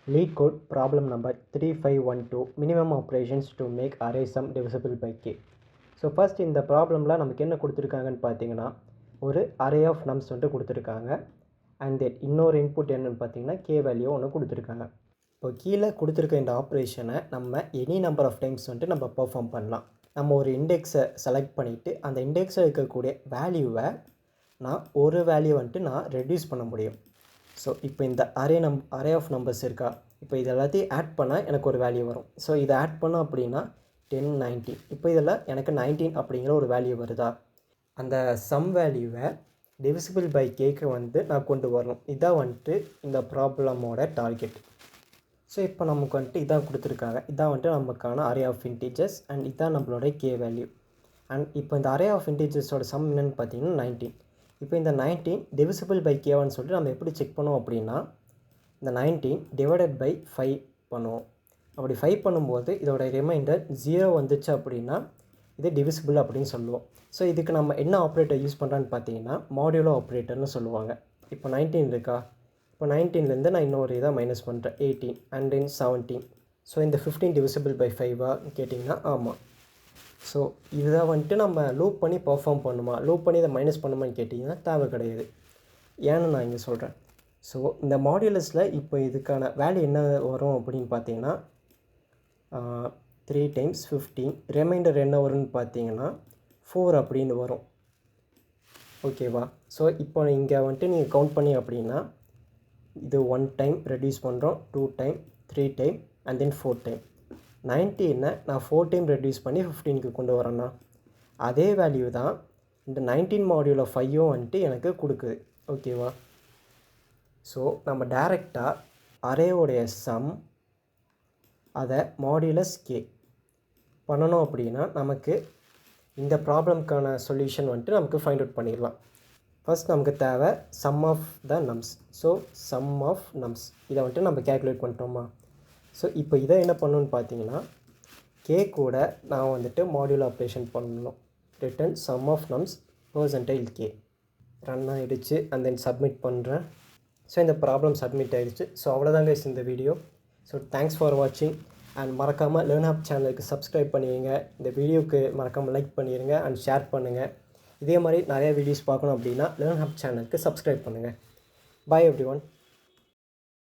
Lead code problem number 3512 minimum operations to make array sum divisible by k. So first இந்த ப்ராப்ளமில் நமக்கு என்ன கொடுத்துருக்காங்கன்னு பார்த்தீங்கன்னா ஒரு அரே ஆஃப் நம்ஸ் வந்துட்டு கொடுத்துருக்காங்க. அண்ட் தென் இன்னொரு இன்புட் என்னென்னு பார்த்தீங்கன்னா கே வேல்யூ ஒன்று கொடுத்துருக்காங்க. இப்போ கீழே கொடுத்துருக்க இந்த ஆப்ரேஷனை நம்ம எனி நம்பர் ஆஃப் டைம்ஸ் வந்துட்டு நம்ம பெர்ஃபார்ம் பண்ணலாம். நம்ம ஒரு இண்டெக்ஸை செலக்ட் பண்ணிவிட்டு அந்த இண்டெக்ஸில் இருக்கக்கூடிய வேல்யூவை நான் ஒரு வேல்யூ வந்துட்டு நான் ரெடியூஸ் பண்ண முடியும். ஸோ இப்போ இந்த அரே ஆஃப் நம்பர்ஸ் இருக்கா, இப்போ இது எல்லாத்தையும் ஆட் பண்ணால் எனக்கு ஒரு வேல்யூ வரும். ஸோ இதை ஆட் பண்ணோம் அப்படின்னா 10, 19. இப்போ இதில் எனக்கு 19 அப்படிங்கிற ஒரு வேல்யூ வருதா, அந்த சம் வேல்யூவை டிவிசிபிள் பை கேக்கு வந்து நான் கொண்டு வரணும். இதான் வந்துட்டு இந்த ப்ராப்ளமோட டார்கெட். ஸோ இப்போ நமக்கு வந்துட்டு இதான் கொடுத்துருக்காங்க. இதான் வந்துட்டு நமக்கான அரே ஆஃப் இன்டீஜர்ஸ் அண்ட் இதான் நம்மளோட கே வேல்யூ. அண்ட் இப்போ இந்த அரே ஆஃப் இன்டீஜர்ஸோட சம் என்னென்னு பார்த்தீங்கன்னா 19. இப்போ இந்த 19 டிவிசிபிள் பை கேவான்னு சொல்லிட்டு நம்ம எப்படி செக் பண்ணுவோம் அப்படின்னா இந்த 19 டிவைடட் பை 5 பண்ணுவோம். அப்படி 5 பண்ணும்போது இதோட ரிமைண்டர் 0 வந்துச்சு அப்படின்னா இது டிவிசிபிள் அப்படின்னு சொல்லுவோம். ஸோ இதுக்கு நம்ம என்ன ஆப்ரேட்டர் யூஸ் பண்ணுறான்னு பார்த்தீங்கன்னா மாடியூலோ ஆப்ரேட்டர்னு சொல்லுவாங்க. இப்போ 19 இருக்கா, இப்போ 19லேருந்து நான் இன்னொரு இதாக மைனஸ் பண்ணுறேன் 18 அண்ட் தென் 17. ஸோ இந்த 15 டிவிசிபிள் பை 5ஆ கேட்டிங்கன்னா ஆமாம். ஸோ இதை வந்துட்டு நம்ம லூப் பண்ணி பர்ஃபார்ம் பண்ணுமா, லூப் பண்ணி இதை மைனஸ் பண்ணுமான்னு கேட்டிங்கன்னா தேவை கிடையாது. ஏன்னு நான் இங்கே சொல்கிறேன். ஸோ இந்த மாடியூலஸில் இப்போ இதுக்கான வேல்யூ என்ன வரும் அப்படின்னு பார்த்தீங்கன்னா 3 டைம்ஸ் 15, ரிமைண்டர் என்ன வரும்னு பார்த்தீங்கன்னா 4 அப்படின்னு வரும். ஓகேவா? ஸோ இப்போ இங்கே வந்துட்டு நீங்கள் கவுண்ட் பண்ணி அப்படின்னா இது 1 டைம் ரெடியூஸ் பண்ணுறோம், 2 time, 3 time and then 4 time. 19 நான் 4 டைம் ரெடியூஸ் பண்ணி 15க்கு கொண்டு வரேன்னா அதே வேல்யூ தான் இந்த 19 மாடியூல் ஆஃப் 5ம் வந்துட்டு எனக்கு கொடுக்குது. ஓகேவா? ஸோ நம்ம டைரெக்டாக அரேவுடைய சம் அதை மாடியூலஸ் கே பண்ணணும் அப்படின்னா நமக்கு இந்த ப்ராப்ளம்க்கான சொல்யூஷன் வந்துட்டு நமக்கு ஃபைண்ட் அவுட் பண்ணிடலாம். ஃபர்ஸ்ட் நமக்கு தேவை sum of the nums. So sum of nums இதை வந்துட்டு நம்ம கேல்குலேட் பண்ணிட்டோமா. ஸோ இப்போ இதை என்ன பண்ணணுன்னு பார்த்தீங்கன்னா கே கூட நான் வந்துட்டு மாடியூல் ஆப்ரேஷன் பண்ணணும். Return sum of nums percentile K. Run ஆகிடுச்சு அண்ட் தென் சப்மிட் பண்ணுறேன். ஸோ இந்த ப்ராப்ளம் சப்மிட் ஆகிடுச்சு. ஸோ அவ்வளோதாங்க இந்த வீடியோ. ஸோ தேங்க்ஸ் ஃபார் வாட்சிங் அண்ட் மறக்காமல் லேர்ன்ஹப் சேனலுக்கு சப்ஸ்கிரைப் பண்ணிடுங்க. இந்த வீடியோவுக்கு மறக்காமல் லைக் பண்ணிடுங்க அண்ட் ஷேர் பண்ணுங்கள். இதே மாதிரி நிறைய வீடியோஸ் பார்க்கணும் அப்படின்னா லேர்ன்ஹப் சேனலுக்கு சப்ஸ்கிரைப் பண்ணுங்கள். பாய் எவ்ரிவன்.